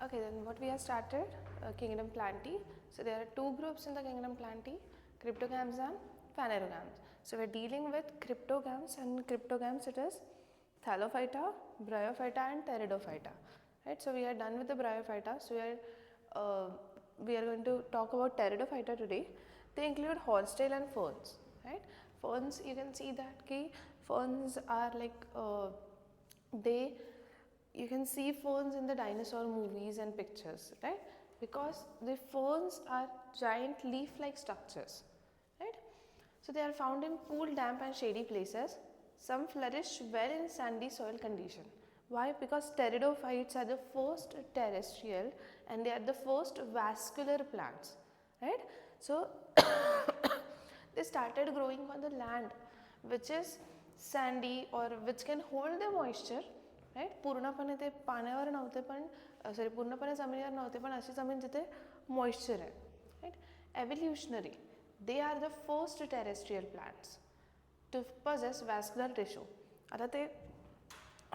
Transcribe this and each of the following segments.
Okay, then what we have started, kingdom Plantae. So there are two groups in the kingdom Plantae, cryptogams and phanerogams. So we are dealing with cryptogams, and cryptogams it is Thallophyta, Bryophyta and Pteridophyta. Right, so we are done with the Bryophyta. So we are going to talk about Pteridophyta today. They include horsetail and ferns. Right, ferns, you can see that ferns are like they you can see ferns in the dinosaur movies and pictures, right? Because the ferns are giant leaf-like structures, right? So they are found in cool, damp and shady places. Some flourish well in sandy soil condition. Why? Because pteridophytes are the first terrestrial and they are the first vascular plants, right? So they started growing on the land which is sandy or which can hold the moisture, right पूर्णपणे ते पाण्यावर नव्हते पण sorry पूर्णपणे जमिनीवर नव्हते पण अशी जमीन जिथे मॉइश्चर आहे right evolutionary they are the first terrestrial plants to possess vascular tissue आता ते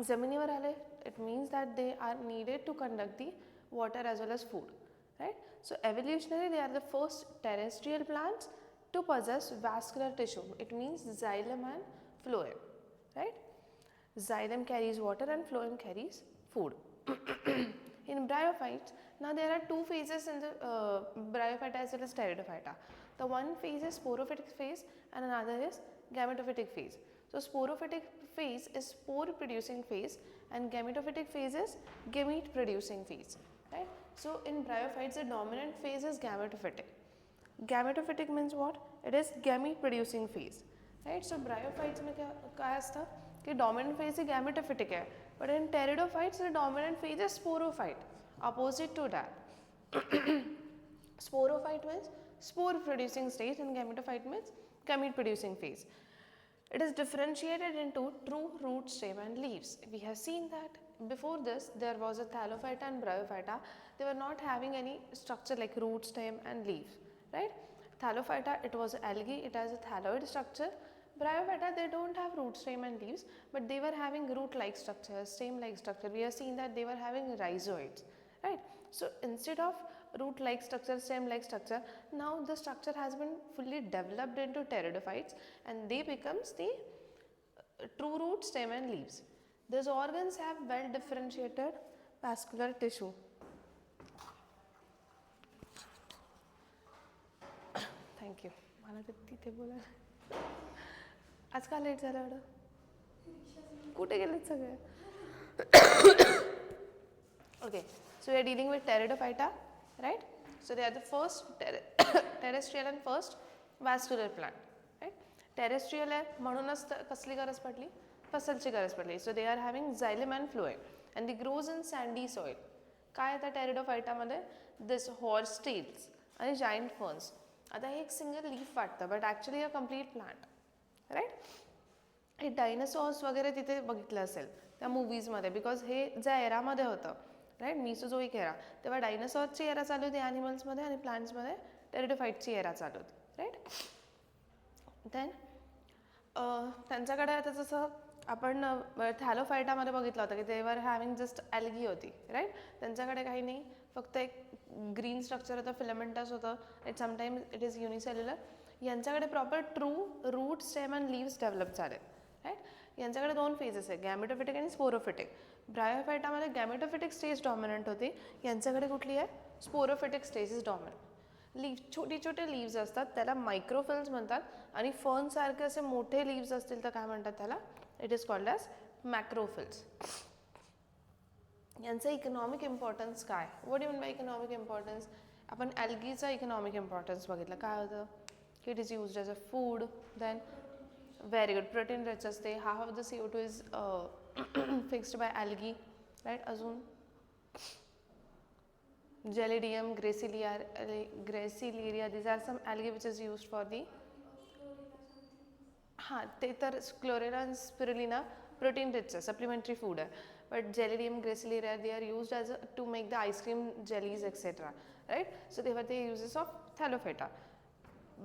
जमिनीवर आले it means that they are needed to conduct the water as well as food right so evolutionary they are the first terrestrial plants to possess vascular tissue. It means xylem and phloem, right? Xylem carries water and phloem carries food. In bryophytes, now there are two phases in the bryophyta as well as pteridophyta. The one phase is sporophytic phase and another is gametophytic phase. So sporophytic phase is spore producing phase and gametophytic phase is gamete producing phase, right? So in bryophytes the dominant phase is gametophytic. Gametophytic means what? It is gamete producing phase, right? So bryophytes में क्या आस्था कि dominant phase ही gametophytic है, but in pteridophytes the dominant phase is sporophyte. Opposite to that, sporophyte means spore producing stage and gametophyte means gamete producing phase. It is differentiated into true root, stem and leaves. We have seen that before this there was a thallophyta and bryophyta. They were not having any structure like root, stem and leaves, right? Thallophyta, it was algae, it has a thalloid structure. Bryophyta, they don't have root, stem and leaves, but they were having root like structure, stem like structure. We have seen that they were having rhizoids, right? So instead of root like structure, stem like structure, now the structure has been fully developed into pteridophytes and they becomes the true root, stem and leaves. These organs have well differentiated vascular tissue. Thank you मला ते तिथे बोलायला आज का late झालं एवढं कुठे गेलेत सगळे okay so we are dealing with pteridophyta right so they are the first terrestrial and first vascular plant right terrestrial आहे म्हणूनच कसली गरज पडली फसलची गरज पडली so they are having xylem and phloem and the grows in sandy soil काय येतं टेरिडोफाइटामध्ये दिस हॉर्स टेल्स आणि जायंट फर्न्स आता हे एक सिंगल लीफ वाटतं but actually a complete plant right हे डायनासॉर्स वगैरे तिथे बघितलं असेल त्या मूवीजमध्ये बिकॉज हे ज्या एरामध्ये होतं राईट मिसोझोईक एरा तेव्हा डायनासॉर्सची एरा चालू होती ॲनिमल्समध्ये आणि प्लांट्समध्ये टेरिडोफाईटची एरा चालू होती राईट देन त्यांच्याकडे आता जसं आपण थॅलोफायटामध्ये बघितलं होतं की तेवर हॅव्हिंग जस्ट ॲल्गी होती राईट त्यांच्याकडे काही नाही फक्त एक ग्रीन स्ट्रक्चर होतं फिलामेंटस होतं it sometimes it is unicellular यांच्याकडे proper true root stem and leaves develop झाले राईट यांच्याकडे दोन फेजेस आहे गॅमेटोफिटिक आणि स्पोरोफिटिक ब्रायोफायटामध्ये गॅमेटोफिटिक स्टेज डॉमिनंट होती यांच्याकडे कुठली आहे sporophytic stage is dominant leave छोटे छोटे लीव्स असतात त्याला मायक्रोफिल्स म्हणतात आणि फर्नसारखे असे मोठे लीव्स असतील तर काय म्हणतात त्याला it is called as macrophylls यांचं इकॉनॉमिक इम्पॉर्टन्स काय what you mean by economic importance आपण ॲल्गीचा इकॉनॉमिक इम्पॉर्टन्स बघितलं काय होतं की it is used as a food then very good protein rich असते half of the CO2 is fixed by algae right अजून gelidium gracilaria these are some algae which is used for the हां ते तर chlorella आणि spirulina protein rich आहे supplementary food आहे but gelidium gracilaria they are used as to make the ice cream jellies et cetera right so तेव्हा ते uses of Thallophyta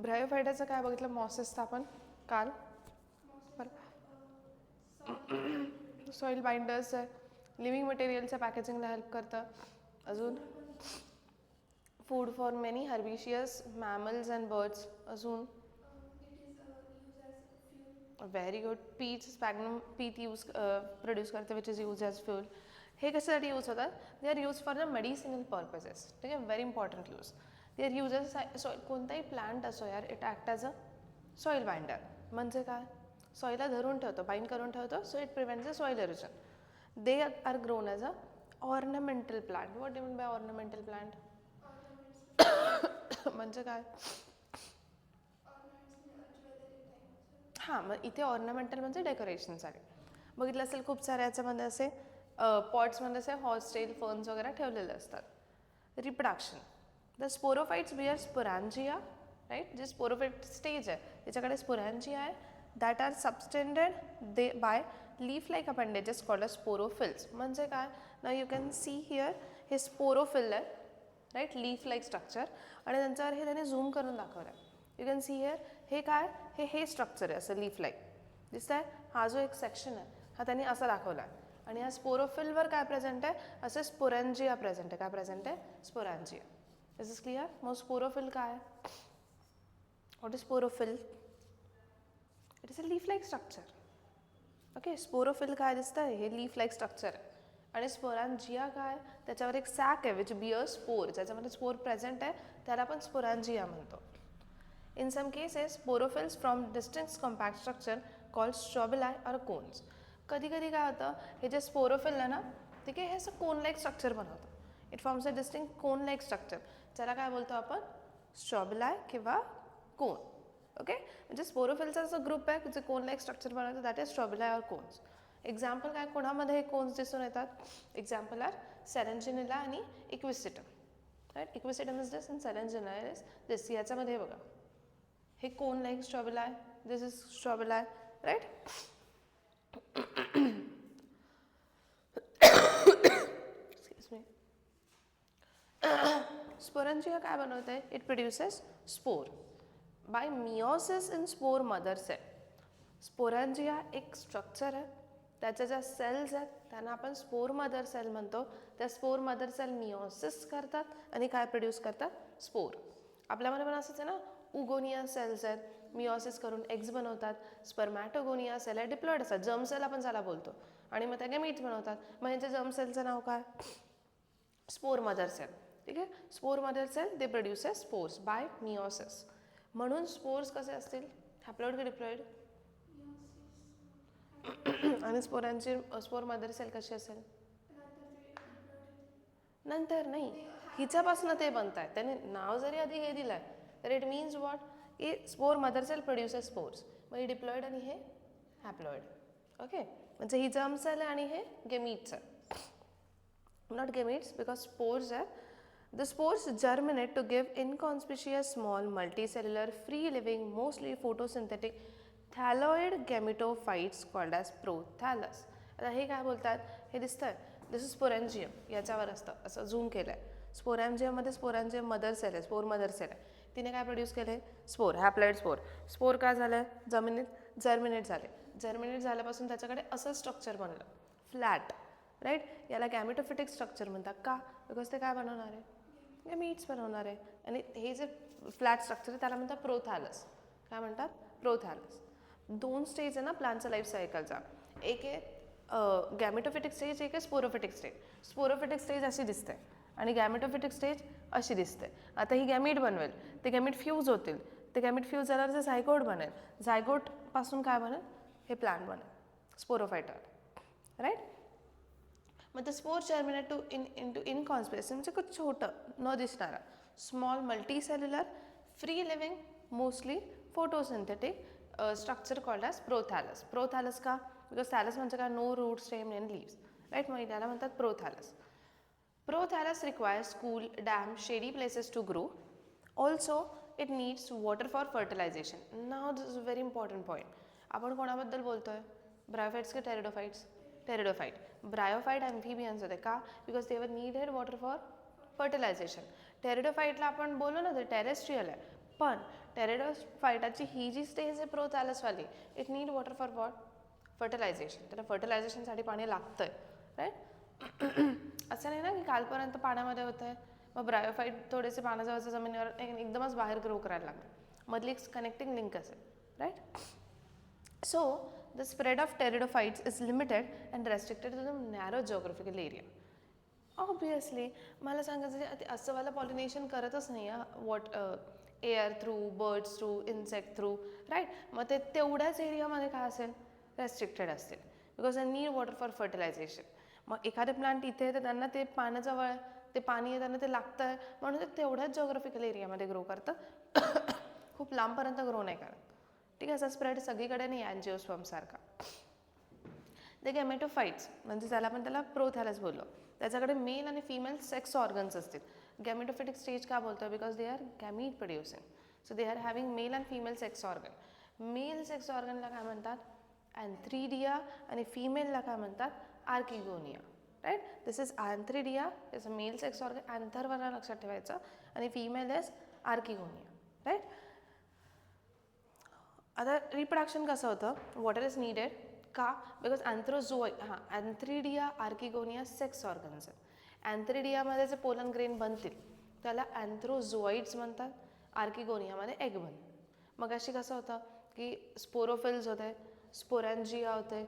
ब्रायोफायटाचं काय बघितलं मॉसेसचं आपण काल सॉईल बाइंडर्स आहे लिव्हिंग मटेरियलच्या पॅकेजिंगला हेल्प करतं अजून food for many herbaceous mammals and birds. अजून very good. Peat sphagnum peat use produce करते which is use as fuel. हे कशासाठी यूज होतात? They are use for the medicinal purposes. ठीक आहे, very important use. They are use as soil. कोणताही plant असो यार, it act as a soil binder. म्हणजे काय? सॉईलला धरून ठेवतो, बाइंड करून ठेवतो. So it prevents the soil erosion. They are grown as a ornamental plant. What do mean bye ornamental plant? म्हणजे काय? हां, मग इथे ऑर्नामेंटल म्हणजे डेकोरेशनसाठी. बघितलं असेल खूप सारे याच्यामध्ये असे पॉट्समध्ये असे हॉर्सटेल फर्न्स वगैरे ठेवलेले असतात. Reproduction. The sporophytes bear sporangia. Right, जे स्पोरोफाइट स्टेज आहे त्याच्याकडे स्पोरॅन्जिया आहे. That are subtended they by leaf like appendages called a sporophylls. म्हणजे काय? ना यू कॅन सी हिअर हे स्पोरोफिल आहे. Right, leaf like structure. आणि त्यांच्यावर हे त्याने झूम करून दाखवलं आहे. यू कॅन सी हिअर हे काय? हे स्ट्रक्चर आहे असं लीफ लाईक दिसत आहे. हा जो एक सेक्शन आहे हा त्यांनी असा दाखवला आहे. आणि या स्पोरोफिलवर काय प्रेझेंट आहे? असं स्पोरॅन्जिया प्रेझेंट आहे. काय प्रेझेंट आहे? स्पोरॅन्जिया. Is this clear? मग स्पोरोफिल काय आहे? What is sporophyll? It is a leaf like structure. Okay, sporophyll काय दिसतं आहे? हे लीफ लाईक स्ट्रक्चर आहे. आणि स्पोरॅन्जिया काय? त्याच्यावर एक सॅक आहे विच बिअर स्पोर. ज्याच्यामध्ये स्पोर प्रेझेंट आहे त्याला आपण स्पोरॅन्जिया म्हणतो. In some cases, sporophylls form distinct compact structure called strobili or cones. कधी कधी काय होतं, हे जे स्पोरोफिल आहे ना, ठीक आहे, हे असं कोन लाईक स्ट्रक्चर बनवतं. It forms a distinct cone like structure. त्याला काय बोलतो आपण? स्ट्रॉबिलाय किंवा कोन. ओके, म्हणजे स्पोरोफिलचा जो ग्रुप आहे जे कोन लाईक स्ट्रक्चर बनवतो दॅट इज स्ट्रॉबिलाय और कोन्स. एक्झाम्पल काय कोणामध्ये हे कोन्स दिसून येतात? एक्झाम्पल आर सेरेंजिनिला आणि equisetum. Right, equisetum is this and selaginella is this. याच्यामध्ये बघा हे cone like strobili, this is strobili. Right, excuse me. Sporangia काय बनवते? It produces spore by meiosis in spore mother cell. Sporangia एक structure आहे. त्याच्या ज्या सेल्स आहेत त्यांना आपण स्पोर मदर सेल म्हणतो. त्या स्पोर मदर सेल मिओसिस करतात आणि काय प्रोड्यूस करतात? स्पोर. आपल्यामध्ये पण असंच आहे ना, उगोनिया सेल्स आहेत, मिओसिस करून एग्स बनवतात. स्पर्मॅटोगोनिया सेल आहे, डिप्लॉइड असतात. जर्म सेल आपण त्याला बोलतो. आणि मग त्या गॅमीट्स बनवतात. मग यांच्या जर्म सेलचं नाव काय? Spore mother cell. ठीक आहे, spore mother cell they produces spores by meiosis. म्हणून स्पोर्स कसे असतील? हॅप्लॉइड की डिप्लॉइड? आणि स्पोर मदर सेल कशी असेल? नंतर नाही, हिच्यापासून ते बनत आहेत. त्याने नाव जरी आधी हे दिलं आहे तर इट मीन्स वॉट? की spore mother cell produces spores. मग हे डिप्लॉइड आणि हे हॅप्लॉइड. ओके, म्हणजे ही जर्म सेल आहे आणि हे गेमीट्स आहे. नॉट गेमीट्स बिकॉज स्पोर्स आहे. The spores germinate to give inconspicuous small multicellular free living mostly photosynthetic thalloid gametophytes called as prothallus. आता हे काय बोलतात? हे दिसतंय, दिस इज स्पोरॅन्जियम. याच्यावर असतं, असं झूम केलं आहे. स्पोरॅन्जियममध्ये स्पोरॅन्जियम मदर सेल आहे, स्पोर मदर सेल आहे. तिने काय प्रोड्यूस केले? Spore, haploid spore. स्पोर काय झालं? जमिनीत जर्मिनेट झाले. जर्मिनेट झाल्यापासून त्याच्याकडे असं स्ट्रक्चर बनलं, फ्लॅट. राईट, याला गॅमेटोफिटिक स्ट्रक्चर म्हणतात. का? बिकॉज ते काय बनवणार आहे? गॅमीट्स बनवणार आहे. आणि हे जे फ्लॅट स्ट्रक्चर आहे त्याला म्हणतात प्रोथॅलस. काय म्हणतात? प्रोथॅलस. 2 स्टेज आहे ना प्लांटचा लाईफ सायकलचा. एक आहे गॅमेटोफिटिक स्टेज, एक आहे स्पोरोफिटिक स्टेज. स्पोरोफिटिक स्टेज अशी दिसते आणि गॅमेटोफिटिक स्टेज अशी दिसते. आता ही गॅमीट बनवेल, ते गॅमीट फ्यूज होतील. ते गॅमीट फ्यूज झाल्यावर झायगोट बनेल. झायगोटपासून काय बनेल? हे प्लांट बनेल, स्पोरोफायटा. राईट, मग ते स्पोर जर्मिनेट इंटू इनकॉन्स्पिरसी म्हणजे खूप छोटं न दिसणारा small multicellular free living mostly photosynthetic structure called as prothallus. Prothallus का? बिकॉज थॅलस म्हणजे काय? No root stem and leaves. Right, मग त्याला म्हणतात prothallus. Prothallus requires cool damp shady places to grow. Also it needs water for fertilization. Now this is very important point. आपण कोणाबद्दल बोलतोय? Bryophytes की टेरिडोफाइट्स? टेरिडोफाइट. ब्रायोफाइट ॲम्फिबियन्स होते. का? Because they were needed water for fertilization. टेरिडोफाइटला आपण बोललो ना ते टेरेस्ट्रियल आहे, पण टेरिडोफाइटाची ही जी स्टेज आहे प्रोथॅलसवाली, it need water for what? Fertilization. त्याला फर्टिलायझेशनसाठी पाणी लागतंय. राईट, असं नाही ना की खालपर्यंत पाण्यामध्ये होतं आहे, मग ब्रायोफाईट थोडेसे पाण्याजवळच्या जमिनीवर एकदमच बाहेर ग्रो करायला लागले, मधली एक कनेक्टिंग लिंक असेल, right. So the spread of pteridophytes is limited and restricted to the narrow geographical area. Obviously मला सांगायचं असं वाला पॉलिनेशन करतच नाही what air through, birds through, insect through, right. मग ते तेवढ्याच एरियामध्ये काय असेल, रेस्ट्रिक्टेड असतील, because they need water for fertilization. मग एखादे प्लांट इथे तर त्यांना ते पाण्याजवळ, ते पाणी आहे त्यांना ते लागतं आहे, म्हणून ते तेवढ्याच जिओग्राफिकल एरियामध्ये ग्रो करतं, खूप लांबपर्यंत ग्रो नाही करत. ठीक आहे, असा स्प्रेड सगळीकडे नाही अँजिओस्पर्मसारखा. ते गॅमेटोफाइट्स म्हणजे ज्याला आपण त्याला प्रोथॅलस बोललो, त्याच्याकडे मेल आणि फिमेल सेक्स ऑर्गन्स असतील. गॅमेटोफिटिक स्टेज का बोलतो, because they are gamete producing, so they are having male and female sex organ. Male sex ऑर्गनला काय म्हणतात, अँथ्रिडिया, आणि फिमेलला काय म्हणतात, archegonia, right. This is antheridia, is a male sex organ, अँथरवाला लक्षात ठेवायचं, आणि फिमेल इज आर्किगोनिया, राईट. आता रिप्रोडक्शन कसं होतं, वॉटर इज नीडेड का, because antheridia, archegonia sex organs आहेत. अँथ्रिडियामध्ये जे पोलन ग्रेन बनतील त्याला अँथ्रोझोइड्स म्हणतात, आर्किगोनियामध्ये एग बनतात. मग अशी कसं होतं की स्पोरोफिल्स होते, स्पोरॅन्जिया होते,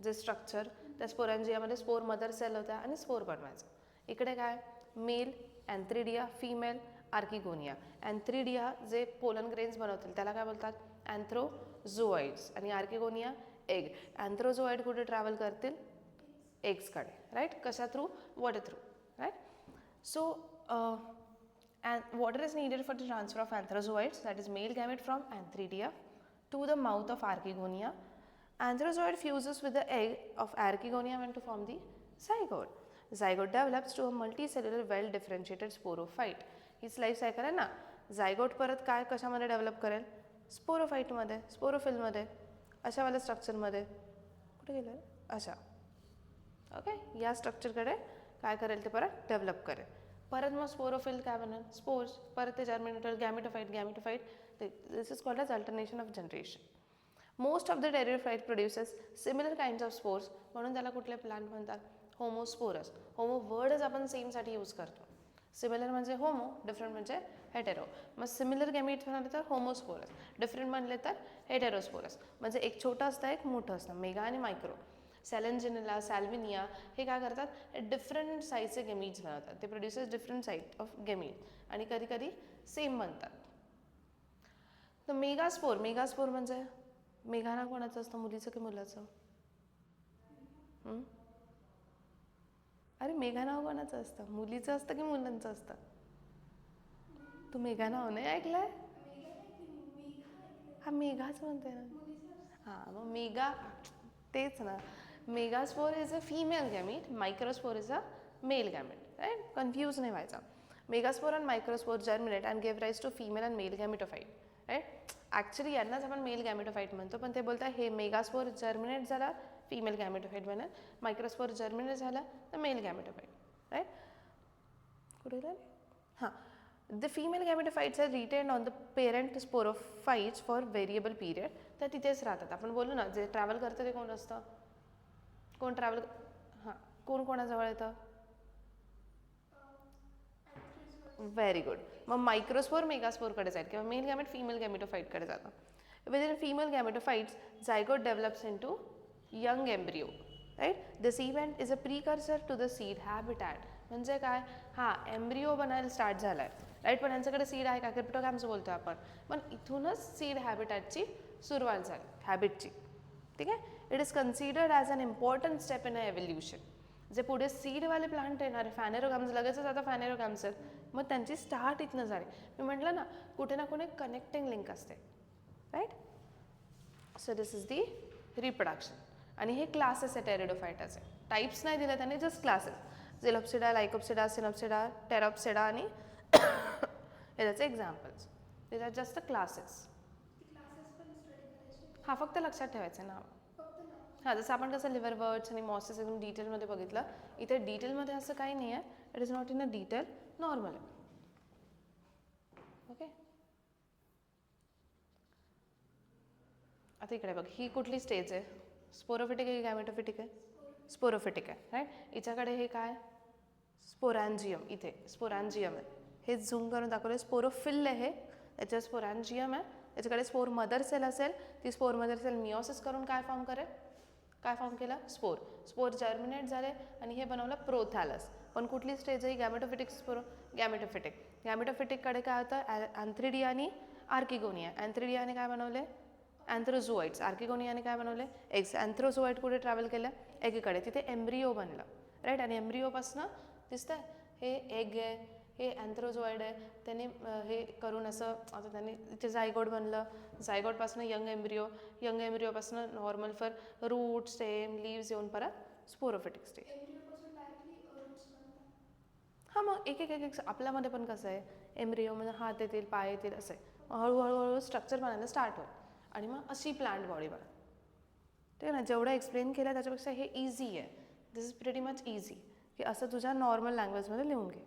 जे स्ट्रक्चर, त्या स्पोरॅन्जियामध्ये स्पोर मदर सेल होत्या आणि स्पोर बनवायचं. इकडे काय, मेल अँथ्रिडिया, फिमेल आर्किगोनिया. अँथ्रिडिया जे पोलन ग्रेन्स बनवतील त्याला काय बोलतात, अँथ्रोझोइड्स, आणि आर्किगोनिया एग. अँथ्रोझोइड कुठे ट्रॅव्हल करतील, एग्सकडे, राईट. कशा थ्रू, water through, right. So water is needed for the transfer of anthrozoids, that is male gamete from Anthridia to the mouth of Archegonia. Anthrozoid fuses with the egg of Archegonia when to form the zygote. Zygote develops to a multicellular well differentiated sporophyte. हीच life cycle आहे ना. Zygote परत काय कशामध्ये develop करेल, स्पोरोफाईटमध्ये, स्पोरोफिलमध्ये, अशावाल्या स्ट्रक्चरमध्ये. कुठे गेलं, अशा, ओके, या स्ट्रक्चरकडे काय करेल ते परत डेव्हलप करेल. परत मग स्पोरोफिल काय बनेल, स्पोर्स, परत ते germinator, gametophyte. This is called as alternation of generation. Most of the pteridophyte produces similar kinds of spores, म्हणून त्याला कुठले प्लांट म्हणतात, होमोस्पोरस. होमो वर्डच आपण सेमसाठी यूज करतो. सिमिलर म्हणजे होमो, डिफरंट म्हणजे हेटेरो. मग सिमिलर गॅमेट्स म्हणाले तर होमोस्पोरस, डिफरंट म्हणले तर हेटेरोस्पोरस. म्हणजे एक छोटं असतं, एक मोठं असतं, मेगा आणि मायक्रो. सॅलेंजिनेला, सॅल्विनिया हे काय करतात, डिफरंट साईजचे गेमीट्स बनवतात. ते produces different size of gamete, आणि कधी कधी सेम बनतात. तर मेगास्पोर म्हणजे मेघाना कोणाचं असतं, मुलीचं की मुलाचं? अरे मेघा नाव कोणाचं असतं, मुलीचं असतं की मुलांचं असतं? तू मेघा नाव नाही ऐकलंय? हा मेघाच म्हणते ना. हां, मग मेगा तेच ना. Megaspore is a female gamete, microspore is a male gamete, right. Confuse नाही व्हायचा. Megaspore and microspore germinate and give rise to female and male gametophyte, right. Actually यांनाच आपण मेल गॅमिटोफाइट म्हणतो, पण ते बोलतात हे मेगास्पोर जर्मिनेट झाला फीमेल गॅमिटोफाइट बनेल, मायक्रोस्पोर जर्मिनेट झाला तर मेल गॅमिटोफाइट, राईट. कुठे गेलं, हां. The female gametophytes are retained on the parent sporophytes for variable period. तर तिथेच राहतात. आपण बोललो ना, जे ट्रॅव्हल करतं ते कोण असतं, कोण ट्रॅव्हल, हां, कोण कोणाजवळ येतं, व्हेरी गुड. मग मायक्रोस्पोर मेगास्पोरकडे जाईल, किंवा मेल गॅमेट फिमेल गॅमेटोफाइटकडे जातं. Within female gametophytes zygote develops into young embryo, right. This event is a precursor to the seed habitat. म्हणजे काय, हां, एम्ब्रिओ बनायला स्टार्ट झाला आहे, राईट. पण यांच्याकडे सीड आहे का, क्रिप्टोगॅम्स बोलतो आपण, पण इथूनच सीड हॅबिटॅटची सुरुवात झाली, हॅबिटची. ठीक आहे. It is considered as an important step in a evolution. जे पुढे सीडवाले प्लांट येणार आहे, फॅनेरोगॅम्स, लगेचच आता फॅनेरोगॅम्स आहेत, मग त्यांची स्टार्ट इथनं झाली. मी म्हटलं ना, कुठे ना कुठे कनेक्टिंग लिंक असते, right. So this is the reproduction. आणि हे क्लासेस आहे टेरिडोफाइटाचे, टाईप्स नाही दिले त्यांनी, जस्ट क्लासेस. झेलॉप्सिडा, लायकोप्सिडा, सिनॉप्सिडा, टेरॉप्सिडा आणि हे त्याचे examples. This are just the classes. हां, फक्त लक्षात ठेवायचं नाव. हां, जसं आपण कसं लिव्हर बर्ड्स आणि मॉसेस एकदम डिटेलमध्ये बघितलं, इथे डिटेलमध्ये असं काही नाही आहे. It is not in a detail, normal आहे. ओके. आता इकडे बघ, ही कुठली स्टेज आहे, स्पोरोफिटिक आहे की गॅमेटोफिटिक आहे? स्पोरोफिटिक आहे, राईट. हिच्याकडे हे काय, स्पोरॅन्जियम इथे स्पोरॅन्जियम आहे, हे झूम करून दाखवलं. स्पोरोफिल आहे, त्याच्यात स्पोरॅन्जियम आहे, त्याच्याकडे स्पोर मदर सेल असेल, ती स्पोर मदर सेल मिओसिस करून काय फॉर्म करेल, काय फॉर्म केला, स्पोर. स्पोर जर्मिनेट झाले आणि हे बनवलं प्रोथॅलस. पण कुठली स्टेज आहे गॅमेटोफिटिक स्पोरो, गॅमेटोफिटिक. गॅमेटोफिटिककडे काय होतं, अँथ्रिडिया आणि आर्किगोनिया. अँथ्रिडियाने काय बनवले, अँथ्रोझोइड्स. आर्किगोनियाने काय बनवले, एग्स. अँथ्रोझोइड कुठे ट्रॅव्हल केलं, एगकडे, तिथे एम्ब्रिओ बनलं, राईट. आणि एम्ब्रिओपासनं दिसतंय हे एग आहे, हे अँथ्रोझोइड आहे, त्याने हे करून असं आता त्याने इथे झायगोट बनलं, झायगोटपासून यंग एम्ब्रिओ, यंग एम्ब्रिओपासून normal for root stem leaves येऊन परत स्पोरोफिटिक स्टेज. हां, मग एक एक एक एक आपल्यामध्ये पण कसं आहे, एम्ब्रिओ म्हणजे हात येतील, पाय येतील, असं आहे. हळूहळू स्ट्रक्चर बनायला स्टार्ट होईल आणि मग अशी प्लांट बॉडी बना. ठीक आहे ना. जेवढं एक्सप्लेन केलं त्याच्यापेक्षा हे इझी आहे. दिस इज प्रिटी मच इझी, की असं तुझ्या नॉर्मल लँग्वेजमध्ये लिहून घे.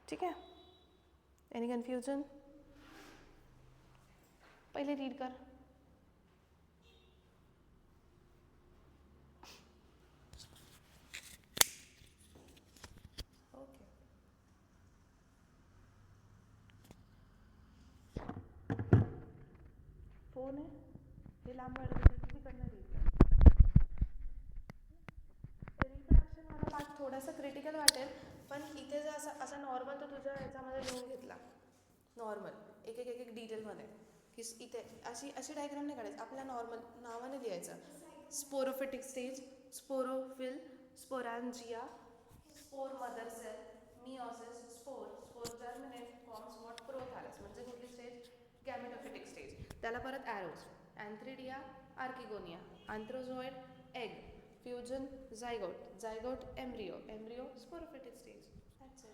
ठीक आहे. एनी कन्फ्युजन, पहिले रीड कर. ओके. फोन आहे, हे लांब वाढत किती करणार रीड कर. रिप्रोडक्शन मला पार्ट थोडासा क्रिटिकल वाटेल, पण इथे जर असं असं नॉर्मल तर तुझ्या ह्याच्यामध्ये लिहून घेतला नॉर्मल एक एक एक एक डिटेलमध्ये, की इथे अशी अशी डायग्राम नाही काढायची, आपल्या नॉर्मल नावाने लिहायचं. Sporophytic stage, sporophyll, sporangia, spore mother cell, meiosis, spore, spore germinate, forms what, prothallus. म्हणजे कुठली स्टेज, गॅमेटोफिटिक स्टेज. त्याला परत arrows, antheridia, archegonia, antherozoid, egg, fusion, zygote, zygote embryo, embryo sporophytic stage. That's it.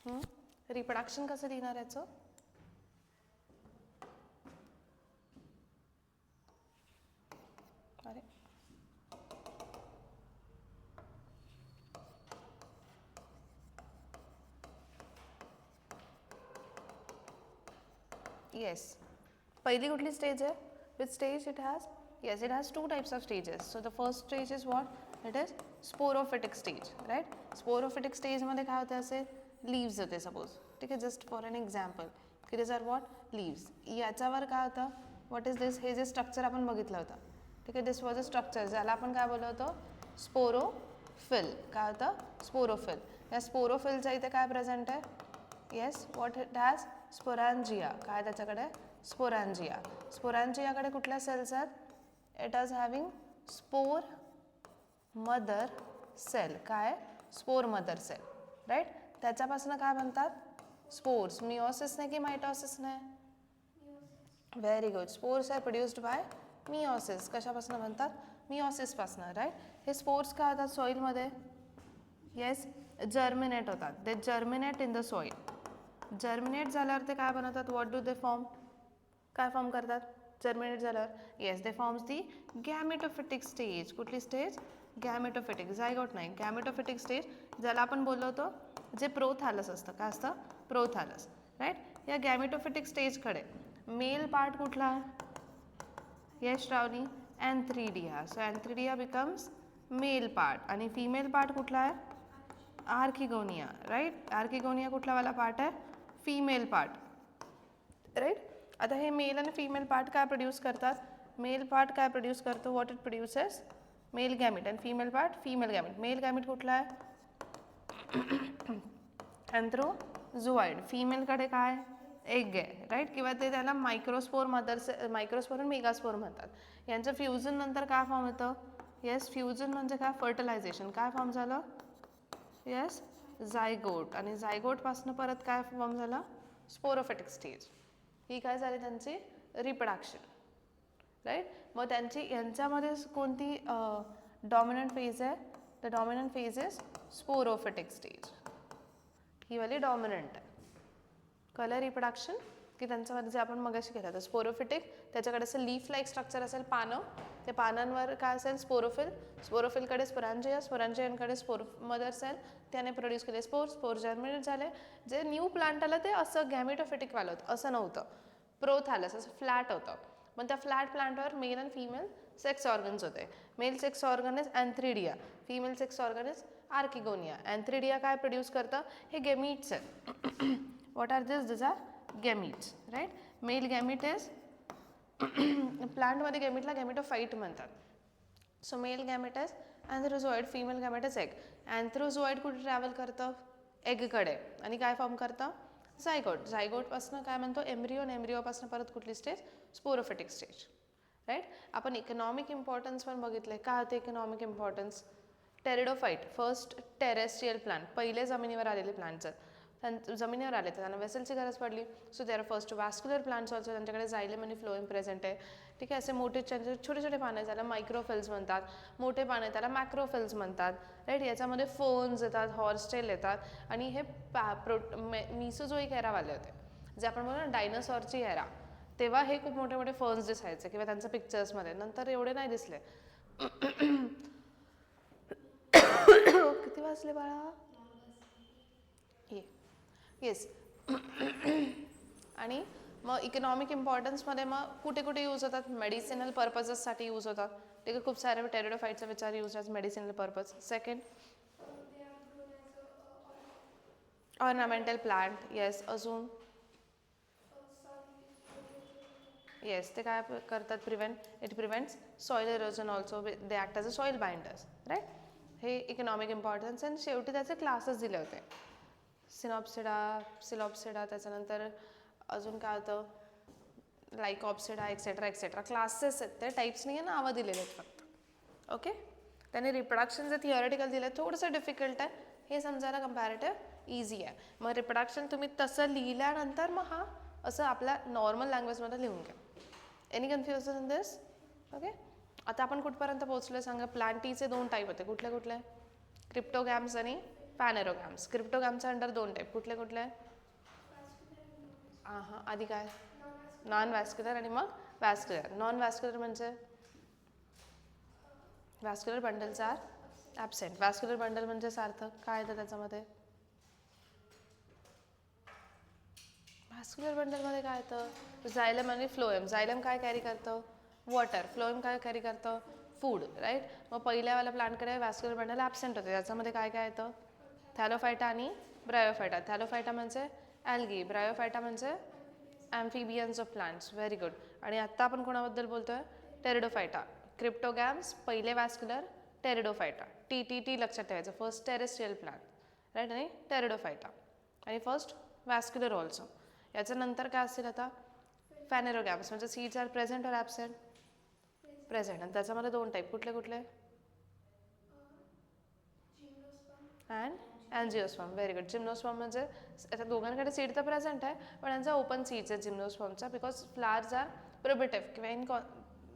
Reproduction कसं लिहिणार याचं? अरे yes, पहिली कुठली स्टेज आहे? With stage it has, yes, it has two types of stages. So the first stage is what? It is sporophytic stage, right? Sporophytic स्टेजमध्ये काय होते? असे लीव्स होते सपोज, ठीक आहे, जस्ट फॉर एन एक्झाम्पल की दिस आर व्हॉट? लीव्स. याच्यावर काय होतं? व्हॉट इज दिस? हे जे स्ट्रक्चर आपण बघितलं होतं, ठीक आहे, दिस वॉज अ स्ट्रक्चर ज्याला आपण काय बोललो होतो? स्पोरोफिल. काय होतं? स्पोरोफिल. या स्पोरोफिलच्या इथे काय प्रेझेंट आहे? Yes, what it has? Sporangia. काय त्याच्याकडे? स्पोरॅन्जिया. स्पोरॅन्जियाकडे कुठल्या सेल्स आहेत? It is having spore mother cell. काय? Spore mother cell, right? त्याच्यापासून काय बनतात? स्पोर्स. मिओसिसने की मायटोसिसने? Very good. Spores are produced by meiosis. कशापासून बनतात? मिओसिसपासून, राईट? हे स्पोर्स काय होतात सॉईलमध्ये? येस, जर्मिनेट होतात. They germinate in the soil. Germinate झाल्यावर ते काय बनवतात? What do they form? काय फॉर्म करतात जर्मिनेट झाल्यावर? Yes, they forms the gametophytic stage. कुठली स्टेज? गॅमेटोफिटिक. झायगोट नाही, गॅमेटोफिटिक स्टेज, ज्याला आपण बोललो होतो जे प्रोथॅलस असतं. काय असतं? Prothallus, right? या गॅमेटोफिटिक स्टेजकडे मेल पार्ट कुठला आहे? Yes Shravani, antheridia. So antheridia becomes male part. आणि फिमेल पार्ट कुठला आहे? Archegonia, right? आर्किगोनिया कुठला वाला पार्ट आहे? Female part, right? आता हे मेल आणि फिमेल पार्ट काय प्रोड्यूस करतात? मेल पार्ट काय प्रोड्यूस करतो? What it produces? Male gamete. आणि female part? Female gamete. Male gamete कुठला आहे? अँथ्रोझोआइड. फिमेलकडे काय? एग आहे, राईट? किंवा ते त्याला मायक्रोस्पोर मदर, मायक्रोस्पोर आणि मेगास्पोर म्हणतात. यांचं फ्युजन नंतर काय फॉर्म होतं? येस, फ्युजन म्हणजे काय? फर्टिलायझेशन. काय फॉर्म झालं? Yes, zygote. आणि झायगोटपासून परत काय फॉर्म झाला? Sporophytic stage. ही काय झाली त्यांची? Reproduction, right? मग त्यांची यांच्यामध्ये कोणती डॉमिनंट फेज आहे? The dominant phase is sporophytic stage. ही वाली डॉमिनंट आहे. कलर रिप्रोडक्शन की त्यांच्यामध्ये जे आपण मगाशी केलं तर स्पोरोफिटिक, त्याच्याकडे असं लीफ लाईक स्ट्रक्चर असेल, पानं, ते पानांवर काय असेल? स्पोरोफिल. स्पोरोफिलकडे स्पोरॅन्जिया, स्पोरॅन्जियाकडे स्पोर मदर सेल, त्याने प्रोड्यूस केले स्पोर, स्पोर जर्मिनेट झाले. जे न्यू प्लांट आलं ते असं गॅमेटोफिटिक वालं होतं, असं नव्हतं. प्रोथॅलस असं फ्लॅट होतं. पण त्या फ्लॅट प्लांटवर मेल आणि फिमेल सेक्स ऑर्गन्स होते. Male sex organ is antheridia, female sex organ is archegonia. Antheridia काय प्रोड्यूस करतं? हे गॅमीट्स आहेत. What are this? This are gametes, right? Male gamete is प्लांटमध्ये गॅमीटला गॅमेटोफाईट म्हणतात. So male gamete is antherozoid, female gamete is egg. Antherozoid कुठे travel करतं? एगकडे. आणि काय फॉर्म करतं? झायगोट. झायगोटपासून काय म्हणतो? एम्ब्रिओ. आणि एम्ब्रिओपासून परत कुठली स्टेज? Sporophytic stage, right? आपण इकॉनॉमिक इम्पॉर्टन्स पण बघितले. काय होते economic importance? Pteridophyte, first terrestrial plant, पहिले जमिनीवर आलेले प्लांट्स आहेत. जमिनीवर आले तर त्यांना वेसलची गरज पडली. So they are first vascular plants also. त्यांच्याकडे झायलम आणि फ्लोएम प्रेझेंट आहे, ठीक आहे? असे मोठे छोटे छोटे पानं त्याला मायक्रोफिल्स म्हणतात. मोठे पानं त्याला मॅक्रोफिल्स म्हणतात, राईट? याच्यामध्ये फोन्स येतात, हॉर्सटेल येतात. आणि हे मिसोझोईक एरावाले होते, जे आपण बोलतो ना डायनासॉरची एरा, तेव्हा हे खूप मोठे मोठे फर्न्स दिसायचे किंवा त्यांच्या पिक्चर्समध्ये. नंतर एवढे नाही दिसले. किती वाजले बाळा? येस. आणि मग इकॉनॉमिक इम्पॉर्टन्समध्ये मग कुठे कुठे यूज होतात? मेडिसिनल पर्पजेससाठी यूज होतात, ठीक आहे? खूप सारे टेरिडोफाईटचा विचार यूज होतात medicinal purpose. Second, ornamental plant. Yes, अजून? येस, ते काय करतात? It prevents soil erosion also. They act as a soil binders, right? हे इकॉनॉमिक इम्पॉर्टन्स. आणि शेवटी त्याचे क्लासेस दिले होते. सिनॉप्सिडा, सिलॉप्सिडा, त्याच्यानंतर अजून काय होतं? लायकॉप्सिडा, एक्सेट्रा एक्सेट्रा. क्लासेस आहेत ते, टाईप्स नाही आहे, नावं दिलेले आहेत फक्त, ओके? त्याने रिप्रोडक्शन जे थिअरेटिकल दिलं आहे थोडंसं डिफिकल्ट आहे, हे समजायला कंपॅरेटिव्ह इझी आहे. मग रिप्रोडक्शन तुम्ही तसं लिहिल्यानंतर मग हा असं आपल्या नॉर्मल लँग्वेजमध्ये लिहून घ्या. Any confusion in this? Okay. आता आपण कुठपर्यंत पोहोचलो आहे सांगा? प्लांटीचे 2 टाईप होते, कुठले कुठले? क्रिप्टोगॅम्स आणि फॅनेरोगॅम्स. क्रिप्टोगॅमच्या अंडर 2 टाईप, कुठले कुठले? हां आधी काय? नॉन वॅस्क्युलर आणि मग वॅस्क्युलर. नॉन वॅस्क्युलर म्हणजे वॅस्क्युलर बंडल्स आर ॲबसेंट. वॅस्क्युलर बंडल म्हणजे सार्थक काय येतं त्याच्यामध्ये? वॅस्क्युलर बंडलमध्ये काय येतं? झायलम आणि फ्लोएम. झायलम काय कॅरी करतं? वॉटर. फ्लोएम काय कॅरी करतं? फूड. राईट. मग पहिल्यावाल्या प्लांटकडे वॅस्क्युलर बंडल ॲबसेंट होते. त्याच्यामध्ये काय काय येतं? थॅलोफायटा आणि ब्रायोफायटा. थॅलोफायटा म्हणजे ॲल्गी, ब्रायोफायटा म्हणजे amphibians of plants. Very good. आणि आत्ता आपण कोणाबद्दल बोलतोय? टेरिडोफायटा. क्रिप्टोगॅम्स पहिले वॅस्क्युलर, टेरिडोफायटा. टी लक्षात ठेवायचं. फर्स्ट टेरेस्ट्रियल प्लांट, राईट, आणि टेरिडोफायटा. आणि फर्स्ट वॅस्क्युलर ऑल्सो. याच्यानंतर काय असतील आता? फॅनेरोगॅम्स म्हणजे सीड्स आर प्रेझेंट और ॲबसेंट? प्रेझेंट. आणि त्याच्यामध्ये 2 टाईप, कुठले कुठले? And angiosperm. Very good. Gymnosperm म्हणजे आता दोघांकडे सीड तर प्रेझेंट आहे, पण यांचा ओपन सीड्स आहे जिम्नोस्पर्मचा, बिकॉज फ्लावर्स आर प्रोबिटिव्ह किंवा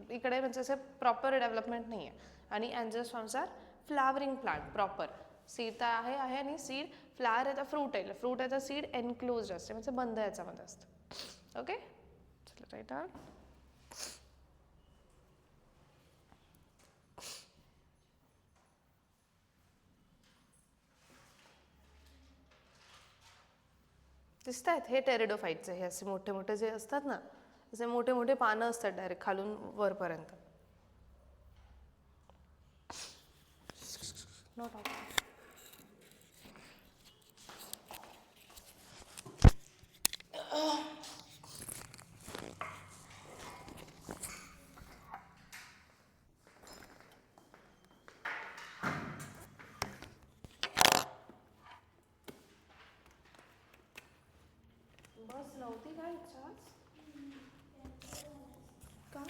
इकडे म्हणजे असे प्रॉपर डेव्हलपमेंट नाही आहे. आणि angiosperms are flowering plant proper. Seed तर आहे आणि सीड फ्लावर आहे तर फ्रूट आहे. फ्रूट आहे तर सीड एनक्लोज्ड असते म्हणजे बंद याच्यामध्ये असतं. ओके, चला राईट आर. दिसत आहेत हे टेरिडोफाईटचे. हे असे मोठे मोठे जे असतात ना, असे मोठे मोठे पानं असतात डायरेक्ट खालून वरपर्यंत. No problem. बस नव्हती काय इच्छा का?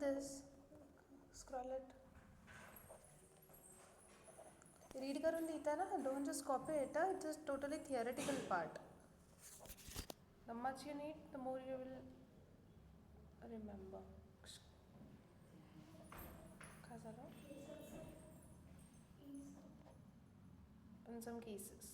this. Scroll it. Read करून लिहिता ना, don't just copy it. It's just totally theoretical part. The much you need, the more you will remember. काय झालं? In some cases.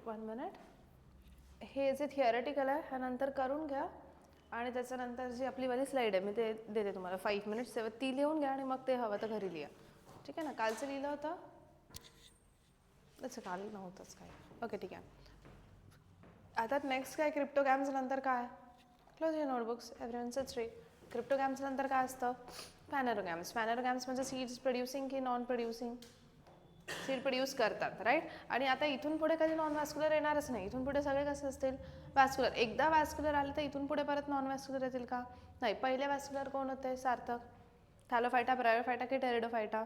1 मिनिट. हे जे थिअरेटिकल आहे ह्यानंतर करून घ्या आणि त्याच्यानंतर जी आपली वाली स्लाईड आहे मी ते देते तुम्हाला 5 मिनिट्स तेव्हा ती लिहून घ्या आणि मग ते हवं तर घरी लिहा. ठीक आहे ना. कालचं लिहिलं होतं अच्छा काल नव्हतंच काय. ओके ठीक आहे. आता नेक्स्ट काय क्रिप्टोगॅम्स नंतर काय close your notebooks everyone sits free. Cryptogams नंतर काय असतं फॅनरोगॅम्स. फॅनरोगॅम्स म्हणजे सीड्स प्रोड्युसिंग की नॉन प्रोड्युसिंग. सीड प्रोड्यूस करतात राईट. आणि आता इथून पुढे कधी नॉन वॅस्क्युलर येणारच नाही. इथून पुढे सगळे कसे असतील वॅस्क्युलर. एकदा वॅस्क्युलर आले तर इथून पुढे परत नॉन वॅस्क्युलर येतील का नाही. पहिले वॅस्क्युलर कोण होते सार्थक. थॅलोफायटा ब्रायोफायटा की टेरिडोफायटा.